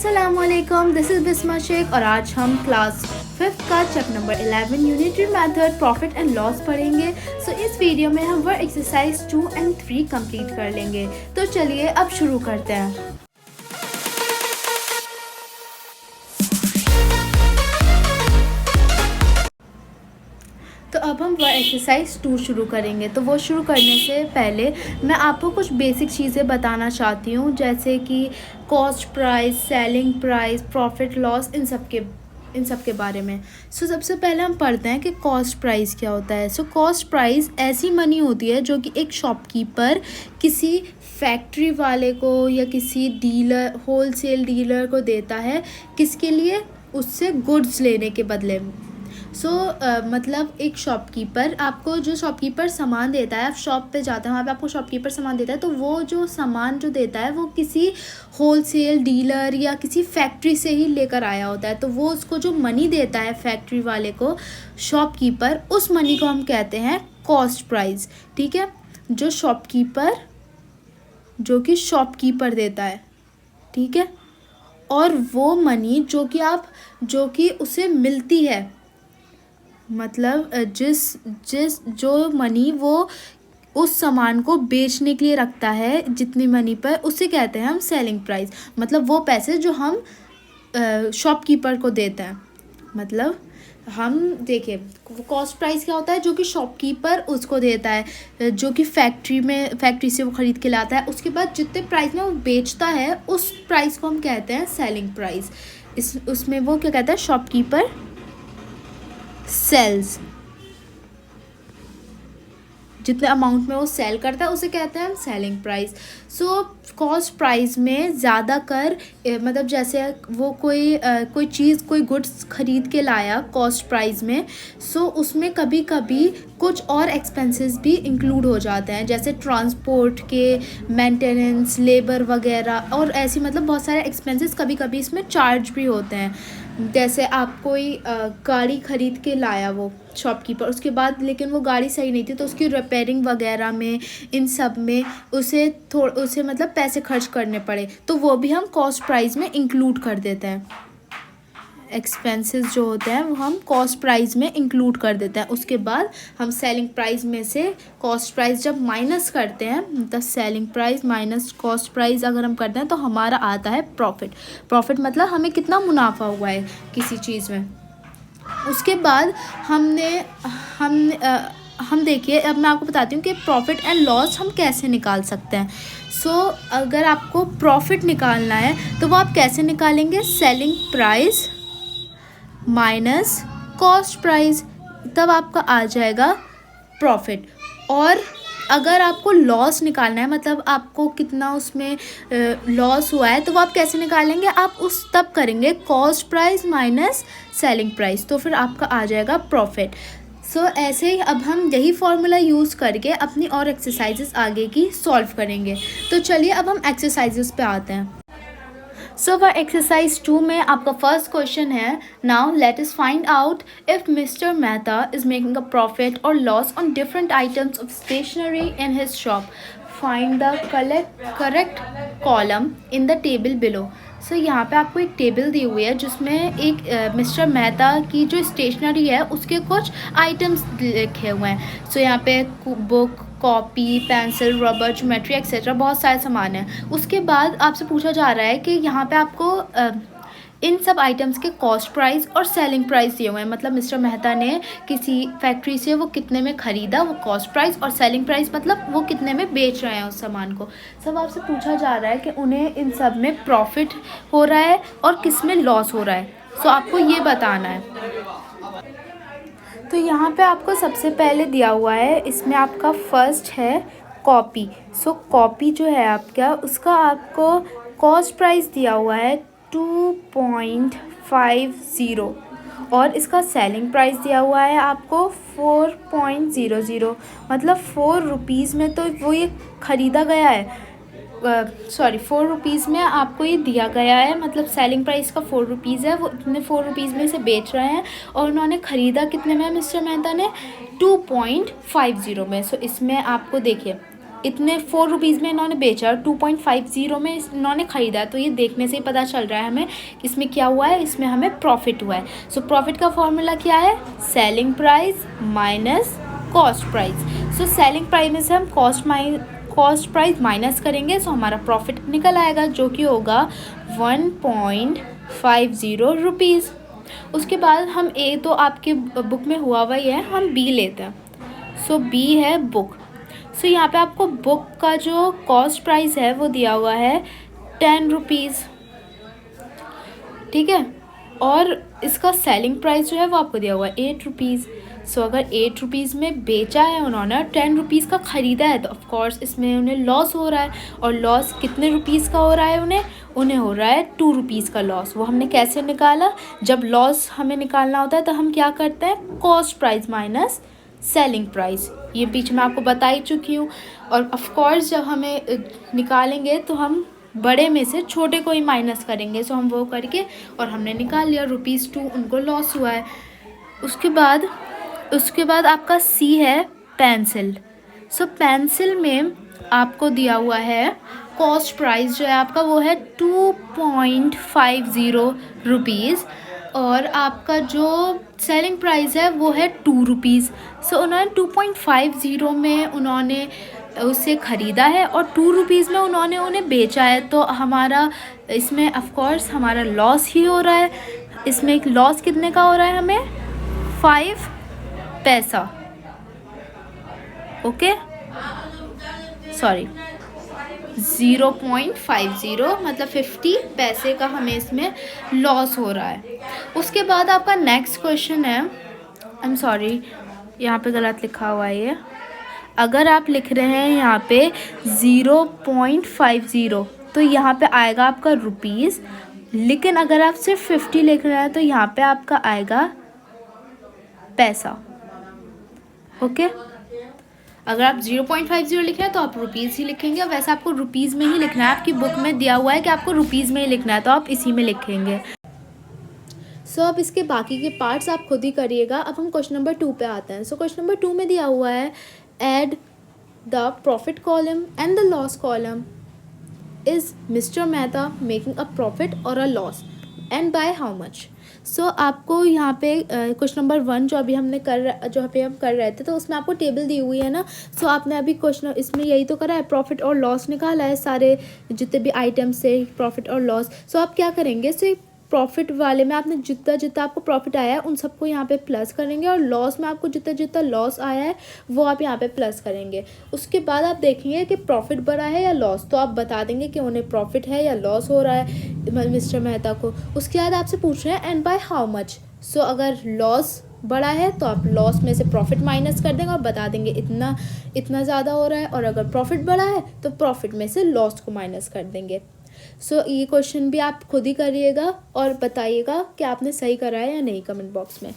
अस्सलामुअलैकुम, this is Bisma Sheikh और आज हम क्लास 5th का chapter number 11 unitary method profit and loss पढ़ेंगे। इस वीडियो में हम वर्क एक्सरसाइज 2 एंड 3 कंप्लीट कर लेंगे। तो चलिए अब शुरू करते हैं। तो अब हम वर्क एक्सरसाइज 2 शुरू करेंगे। तो वो शुरू करने से पहले मैं आपको कुछ बेसिक चीज़ें बताना चाहती हूँ, जैसे कि cost price, selling price, profit loss, इन सब के बारे में। सबसे पहले हम पढ़ते हैं कि कॉस्ट प्राइस क्या होता है। कॉस्ट प्राइस ऐसी मनी होती है जो कि एक शॉपकीपर किसी फैक्ट्री वाले को या किसी डीलर, होलसेल डीलर को देता है, किसके लिए? उससे गुड्स लेने के बदले में। मतलब एक शॉपकीपर आपको, जो शॉपकीपर सामान देता है, आप शॉप पे जाते हैं, वहाँ पे आपको शॉपकीपर सामान देता है, तो वो जो सामान जो देता है वो किसी होलसेल डीलर या किसी फैक्ट्री से ही लेकर आया होता है। तो वो उसको जो मनी देता है फैक्ट्री वाले को, शॉपकीपर, उस मनी को हम कहते हैं कॉस्ट प्राइस। ठीक है, जो शॉपकीपर देता है, ठीक है। और वो मनी जो कि उसे मिलती है, मतलब जो मनी वो उस सामान को बेचने के लिए रखता है, जितनी मनी पर, उसे कहते हैं हम सेलिंग प्राइस। मतलब वो पैसे जो हम शॉपकीपर को देते हैं। मतलब हम देखिए, कॉस्ट प्राइस क्या होता है? जो कि शॉपकीपर उसको देता है, जो कि फैक्ट्री से वो ख़रीद के लाता है। उसके बाद जितने प्राइस में वो बेचता है, उस प्राइस को हम कहते हैं सेलिंग प्राइस। उसमें वो क्या कहता है? शॉपकीपर सेल्स, जितने अमाउंट में वो सेल करता है उसे कहते हैं हम सेलिंग प्राइस। कॉस्ट प्राइस में ज़्यादा कर, मतलब जैसे वो कोई चीज़, कोई गुड्स ख़रीद के लाया कॉस्ट प्राइस में, उसमें कभी कभी कुछ और एक्सपेंसेस भी इंक्लूड हो जाते हैं, जैसे ट्रांसपोर्ट के, मेंटेनेंस, लेबर वगैरह, और ऐसी मतलब बहुत सारे एक्सपेंसेस कभी कभी इसमें चार्ज भी होते हैं। जैसे आप कोई गाड़ी ख़रीद के लाया वो शॉपकीपर, उसके बाद लेकिन वो गाड़ी सही नहीं थी, तो उसकी रिपेयरिंग वगैरह में, इन सब में उसे मतलब पैसे खर्च करने पड़े, तो वो भी हम कॉस्ट प्राइस में इंक्लूड कर देते हैं। एक्सपेंसेस जो होते हैं वो हम कॉस्ट प्राइस में इंक्लूड कर देते हैं। उसके बाद हम सेलिंग प्राइस में से कॉस्ट प्राइस जब माइनस करते हैं, मतलब selling price minus cost price अगर हम करते हैं, तो हमारा आता है प्रॉफिट मतलब हमें कितना मुनाफा हुआ है किसी चीज़ में। उसके बाद हम देखिए, अब मैं आपको बताती हूँ कि प्रॉफिट एंड लॉस हम कैसे निकाल सकते हैं। अगर आपको प्रॉफिट निकालना है तो वो आप कैसे निकालेंगे? Selling price minus cost price, तब आपका आ जाएगा प्रॉफिट। और अगर आपको लॉस निकालना है, मतलब आपको कितना उसमें लॉस हुआ है, तो वो आप कैसे निकालेंगे? आप तब करेंगे cost price minus selling price, तो फिर आपका आ जाएगा प्रॉफिट। ऐसे ही अब हम यही फॉर्मूला यूज़ करके अपनी और एक्सरसाइजेस आगे की सॉल्व करेंगे। तो चलिए अब हम एक्सरसाइजेस पे आते हैं। फॉर एक्सरसाइज 2 में आपका फर्स्ट क्वेश्चन है, now let us find out if mister Mehta is making a profit और loss on different items of stationery in his shop, find the correct column in the table below. यहाँ पे आपको एक table दी हुई है जिसमें एक मिस्टर मेहता की जो स्टेशनरी है उसके कुछ आइटम्स लिखे हुए हैं। यहाँ पे book, copy, pencil, rubber, geometry etcetera, बहुत सारे सामान हैं। उसके बाद आपसे पूछा जा रहा है कि यहाँ पे आपको इन सब आइटम्स के कॉस्ट प्राइस और सेलिंग प्राइस दिए हुए हैं। मतलब मिस्टर मेहता ने किसी फैक्ट्री से वो कितने में ख़रीदा, वो कॉस्ट प्राइस, और सेलिंग प्राइस मतलब वो कितने में बेच रहे हैं उस सामान को। आपसे पूछा जा रहा है कि उन्हें इन सब में प्रॉफिट हो रहा है और किस में लॉस हो रहा है। आपको ये बताना है। तो यहाँ पे आपको सबसे पहले दिया हुआ है, इसमें आपका फर्स्ट है कॉपी। कॉपी जो है आपका, उसका आपको कॉस्ट प्राइस दिया हुआ है 2.50 और इसका सेलिंग प्राइस दिया हुआ है आपको 4.00। मतलब 4 रुपीज़ में तो वो ये ख़रीदा गया है, 4 रुपीज़ में आपको ये दिया गया है। मतलब सेलिंग प्राइस का 4 रुपीज़ है, वो इतने 4 रुपीज़ में इसे बेच रहे हैं, और उन्होंने ख़रीदा कितने में मिस्टर मेहता ने? 2.50 में। इसमें आपको देखिए इतने 4 रुपीज़ में इन्होंने बेचा और 2.50 में इन्होंने ख़रीदा, तो ये देखने से ही पता चल रहा है हमें कि इसमें क्या हुआ है, इसमें हमें प्रॉफिट हुआ है। सो प्रॉफिट का फॉर्मूला क्या है, selling price minus cost price. So selling price में से हम कॉस्ट प्राइस माइनस करेंगे, सो हमारा प्रॉफिट निकल आएगा जो कि होगा 1.50 रुपीज़। उसके बाद हम ए तो आपके बुक में हुआ हुआ ही है, हम बी लेते हैं। सो बी है बुक। सो यहाँ पे आपको बुक का जो कॉस्ट प्राइस है वो दिया हुआ है 10 रुपीज़, ठीक है, और इसका सेलिंग प्राइस जो है वो आपको दिया हुआ है 8 रुपीज़। सो अगर 8 रुपीज़ में बेचा है उन्होंने, 10 रुपीज़ का ख़रीदा है, तो ऑफकोर्स इसमें उन्हें लॉस हो रहा है। और लॉस कितने रुपीज़ का हो रहा है, उन्हें हो रहा है 2 रुपीज़ का लॉस। वो हमने कैसे निकाला, जब लॉस हमें निकालना होता है तो हम क्या करते हैं, cost price minus selling price. ये बीच में आपको बता ही चुकी हूँ। और ऑफकोर्स जब हमें निकालेंगे तो हम बड़े में से छोटे को ही माइनस करेंगे। सो हम वो करके और हमने निकाल लिया, ₹2 उनको लॉस हुआ है। उसके बाद आपका सी है पेंसिल। सो पेंसिल में आपको दिया हुआ है कॉस्ट प्राइस जो है आपका वो है 2.50 रुपीज़ और आपका जो सेलिंग प्राइस है वो है 2 रुपीज़। सो उन्होंने 2.50 में उन्होंने उसे ख़रीदा है और 2 रुपीज़ में उन्होंने उन्हें बेचा है। तो हमारा इसमें ऑफकोर्स हमारा लॉस ही हो रहा है। इसमें एक लॉस कितने का हो रहा है, हमें 5 पैसा, ओके, सॉरी 0.50 मतलब 50 पैसे का हमें इसमें लॉस हो रहा है। उसके बाद आपका नेक्स्ट क्वेश्चन है, आई एम सॉरी यहाँ पे गलत लिखा हुआ है ये। अगर आप लिख रहे हैं यहाँ पे 0.50 तो यहाँ पे आएगा आपका रुपीज़, लेकिन अगर आप सिर्फ 50 लिख रहे हैं तो यहाँ पे आपका आएगा पैसा, ओके। अगर आप 0.50 लिख रहे हैं तो आप रुपीज़ ही लिखेंगे, और वैसे आपको रुपीज़ में ही लिखना है। आपकी बुक में दिया हुआ है कि आपको रुपीज़ में ही लिखना है, तो आप इसी में लिखेंगे। सो अब इसके बाकी के पार्ट्स आप खुद ही करिएगा। अब हम क्वेश्चन नंबर 2 पे आते हैं। सो क्वेश्चन नंबर 2 में दिया हुआ है, add the profit column and the loss column. Is mister Mehta making a profit और a loss and by how much. So आपको यहाँ पे क्वेश्चन नंबर 1 जो अभी हम कर रहे थे, तो उसमें आपको टेबल दी हुई है ना। सो आपने अभी क्वेश्चन इसमें यही तो करा है, प्रॉफिट और लॉस निकाला है, सारे जितने भी आइटम्स से प्रॉफिट और लॉस। सो आप क्या करेंगे, सो प्रॉफिट वाले में आपने जितना आपको प्रॉफिट आया है उन सबको यहाँ पे प्लस करेंगे, और लॉस में आपको जितना लॉस आया है वो आप यहाँ पे प्लस करेंगे। उसके बाद आप देखेंगे कि प्रॉफिट बढ़ा है या लॉस, तो आप बता देंगे कि उन्हें प्रॉफिट है या लॉस हो रहा है मिस्टर मेहता को। उसके बाद आपसे पूछ रहे हैं एंड बाय हाउ मच। सो अगर लॉस बड़ा है तो आप लॉस में से प्रॉफिट माइनस कर देंगे और बता देंगे इतना ज़्यादा हो रहा है, और अगर प्रॉफिट बड़ा है तो प्रॉफिट में से लॉस को माइनस कर देंगे। सो ये क्वेश्चन भी आप खुद ही करिएगा और बताइएगा कि आपने सही करा है या नहीं कमेंट बॉक्स में।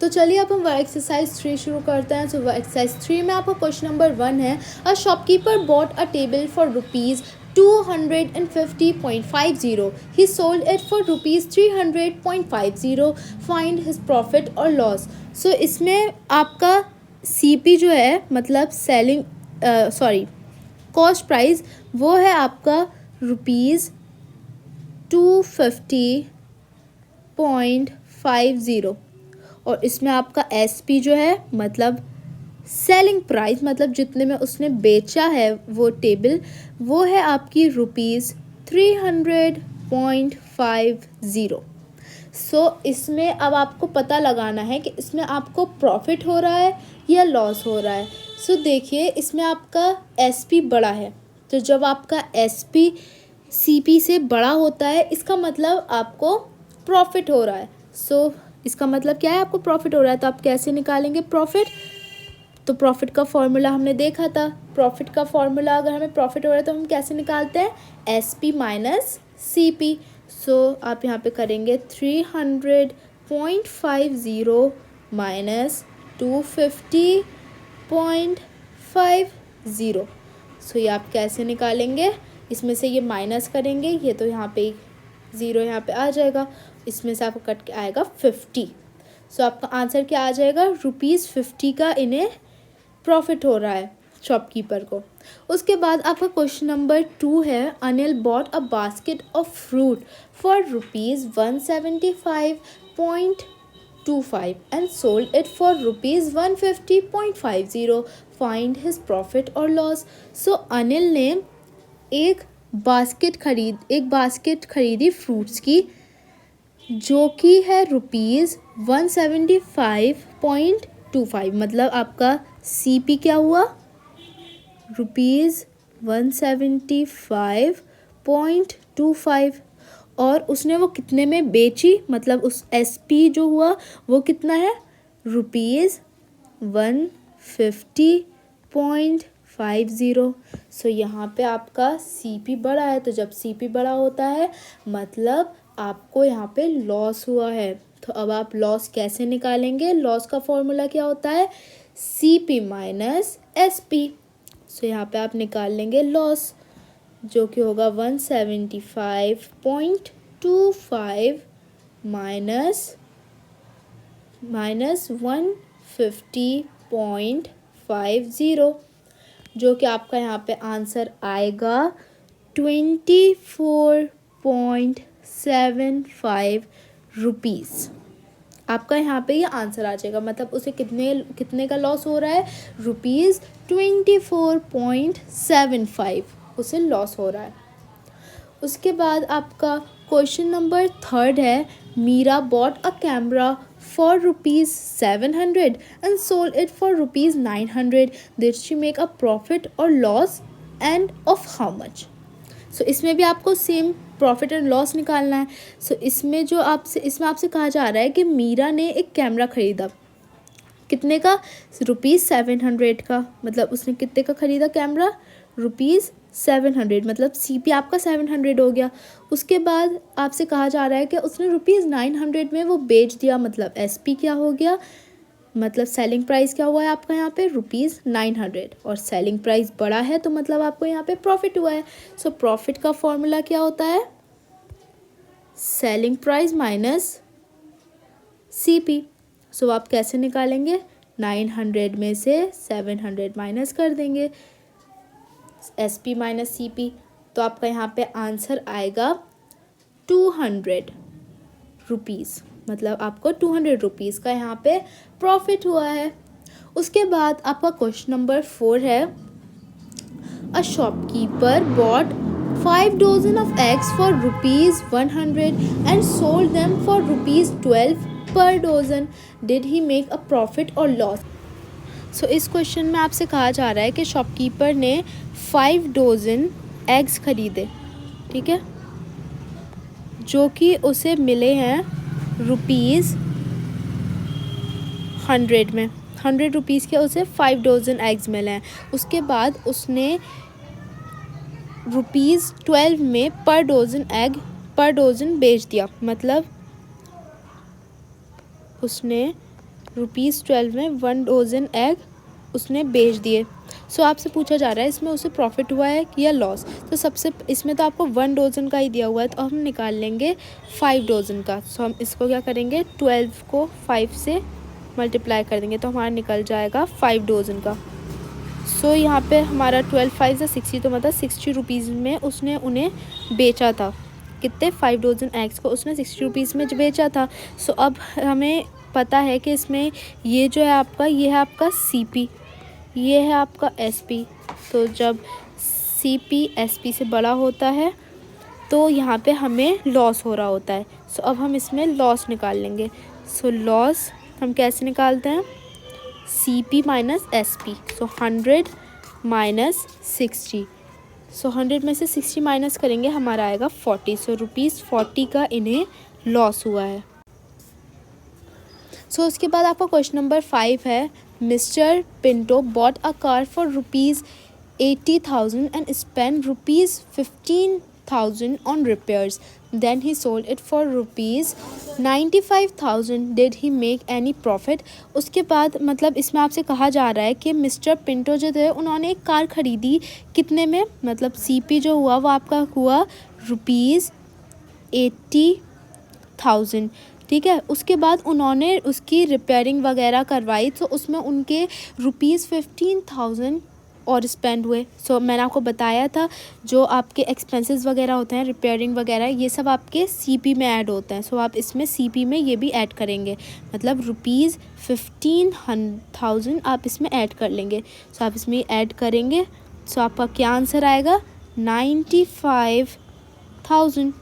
तो चलिए अब हम एक्सरसाइज 3 शुरू करते हैं। सो एक्सरसाइज 3 में आपको क्वेश्चन नंबर 1 है, a shopkeeper bought a table for ₹250.50. He sold it for ₹300.50. Find his profit or loss. सो इसमें आपका CP जो है मतलब कॉस्ट प्राइस वो है आपका ₹250.50, और इसमें आपका SP जो है मतलब सेलिंग प्राइस मतलब जितने में उसने बेचा है वो टेबल, वो है आपकी ₹300.50। सो इसमें अब आपको पता लगाना है कि इसमें आपको प्रॉफिट हो रहा है या लॉस हो रहा है। सो देखिए इसमें आपका SP बड़ा है, तो जब आपका SP CP से बड़ा होता है इसका मतलब आपको प्रॉफिट हो रहा है। सो इसका मतलब क्या है, आपको प्रॉफिट हो रहा है। तो आप कैसे निकालेंगे प्रॉफिट, तो प्रॉफिट का फॉर्मूला हमने देखा था। प्रॉफिट का फॉर्मूला अगर हमें प्रॉफिट हो रहा है तो हम कैसे निकालते हैं, SP माइनस CP। सो आप यहाँ पे करेंगे 300.50 माइनस 250.50। सो ये आप कैसे निकालेंगे, इसमें से ये माइनस करेंगे, ये तो यहाँ पे 0 यहाँ पे आ जाएगा, इसमें से आपको कट के आएगा 50। सो आपका आंसर क्या आ जाएगा, ₹50 का इन्हें प्रॉफिट हो रहा है। शॉपकीपर को। उसके बाद आपका क्वेश्चन नंबर 2 है, Anil bought a basket of fruit for ₹175.25 and sold it for ₹150.50, find his profit और लॉस। सो अनिल ने एक बास्केट खरीदी फ्रूट्स की, जो कि है ₹175.25, मतलब आपका CP क्या हुआ, ₹175.25, और उसने वो कितने में बेची, मतलब उस SP जो हुआ वो कितना है, ₹150.50। सो यहाँ पे आपका CP बड़ा है, तो जब CP बड़ा होता है मतलब आपको यहाँ पे लॉस हुआ है। तो अब आप लॉस कैसे निकालेंगे, लॉस का फॉर्मूला क्या होता है, CP माइनस SP। सो यहाँ पे आप निकाल लेंगे लॉस, जो कि होगा 175.25 माइनस 150.50, जो कि आपका यहाँ पे आंसर आएगा 24.75 रुपीज़। आपका यहाँ पे ये आंसर आ जाएगा, मतलब उसे कितने का लॉस हो रहा है, ₹24.75 उसे लॉस हो रहा है। उसके बाद आपका क्वेश्चन नंबर 3 है, Meera bought a camera for ₹700 and sold it for ₹900, did she make a profit और loss and of how much. So इसमें भी आपको सेम प्रॉफिट एंड लॉस निकालना है। सो इसमें आपसे कहा जा रहा है कि मीरा ने एक कैमरा खरीदा, कितने का, ₹700 का, मतलब उसने कितने का खरीदा कैमरा, ₹700, मतलब CP आपका 700 हो गया। उसके बाद आपसे कहा जा रहा है कि उसने ₹900 में वो बेच दिया, मतलब SP क्या हो गया, मतलब सेलिंग प्राइस क्या हुआ है आपका यहाँ पे, ₹900, और सेलिंग प्राइस बड़ा है तो मतलब आपको यहाँ पे प्रॉफिट हुआ है। सो प्रॉफिट का फॉर्मूला क्या होता है, सेलिंग प्राइस माइनस CP। सो आप कैसे निकालेंगे, 900 में से 700 माइनस कर देंगे, SP माइनस CP, तो आपका यहाँ पे आंसर आएगा 200 रुपीज़, मतलब आपको 200 रुपीज़ का यहाँ पे प्रॉफिट हुआ है। उसके बाद आपका क्वेश्चन नंबर 4 है, a shopkeeper bot 5 dozen of eggs for ₹100 and sold them for ₹12 per dozen, did he make a profit or loss? सो इस क्वेश्चन में आपसे कहा जा रहा है कि शॉपकीपर ने 5 डोजन एग्स खरीदे, ठीक है, जो कि उसे मिले हैं ₹100 में, 100 रुपीज़ के उसे 5 डोजन एग्स मिले हैं। उसके बाद उसने ₹12 में पर डोजन बेच दिया, मतलब उसने ₹12 में 1 डोजन एग उसने बेच दिए। सो आपसे पूछा जा रहा है इसमें उसे प्रॉफिट हुआ है या लॉस। तो सबसे इसमें तो आपको 1 डोजन का ही दिया हुआ है, तो हम निकाल लेंगे 5 डोजन का। सो हम इसको क्या करेंगे, 12 को 5 से मल्टीप्लाई कर देंगे तो हमारा निकल जाएगा 5 डोजन का। सो यहाँ पे हमारा 12 5 से 60, तो मतलब 60 रुपीज़ में उसने उन्हें बेचा था, कितने, 5 डोजन एग्स को उसने 60 रुपीज़ में बेचा था। सो अब हमें पता है कि इसमें ये जो है आपका, ये है आपका CP, ये है आपका SP। तो जब CP SP से बड़ा होता है तो यहाँ पे हमें लॉस हो रहा होता है। सो अब हम इसमें लॉस निकाल लेंगे। सो लॉस हम कैसे निकालते हैं, CP माइनस SP। सो 100 माइनस 60, सो 100 में से 60 माइनस करेंगे, हमारा आएगा 40। सो ₹40 का इन्हें लॉस हुआ है। सो उसके बाद आपका क्वेश्चन नंबर 5 है, mister Pinto bought a car for ₹80,000 and spend ₹15,000 on repairs, then he sold it for ₹95,000, did he make any profit. उसके बाद मतलब इसमें आपसे कहा जा रहा है कि मिस्टर पिंटो जो थे उन्होंने एक कार ख़रीदी, कितने में, मतलब CP जो हुआ वो आपका हुआ ₹80,000, ठीक है। उसके बाद उन्होंने उसकी रिपेयरिंग वगैरह करवाई, तो उसमें उनके ₹15,000 और स्पेंड हुए। सो मैंने आपको बताया था जो आपके एक्सपेंसेस वगैरह होते हैं, रिपेयरिंग वगैरह, ये सब आपके सीपी में ऐड होते हैं। सो आप इसमें सीपी में ये भी ऐड करेंगे, मतलब ₹15,000 आप इसमें ऐड कर लेंगे। सो आप इसमें ऐड करेंगे। सो आपका क्या आंसर आएगा? 95,000।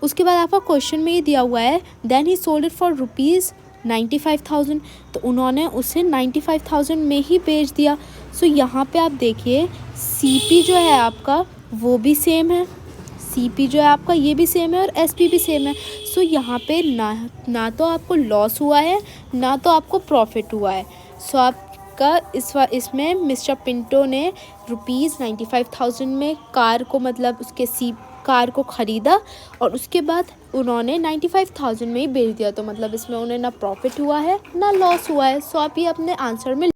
उसके बाद आपका क्वेश्चन में ये दिया हुआ है then he sold it for ₹95,000, तो उन्होंने उसे 95,000 में ही बेच दिया। सो यहाँ पे आप देखिए सीपी जो है आपका वो भी सेम है, सीपी जो है आपका ये भी सेम है और एसपी भी सेम है। सो यहाँ पे ना तो आपको लॉस हुआ है ना तो आपको प्रॉफिट हुआ है। सो आपका इसमें मिस्टर पिंटो ने ₹95,000 में कार को, मतलब उसके कार को ख़रीदा और उसके बाद उन्होंने 95,000 में ही बेच दिया। तो मतलब इसमें उन्हें ना प्रॉफिट हुआ है ना लॉस हुआ है। सो आप ये अपने आंसर में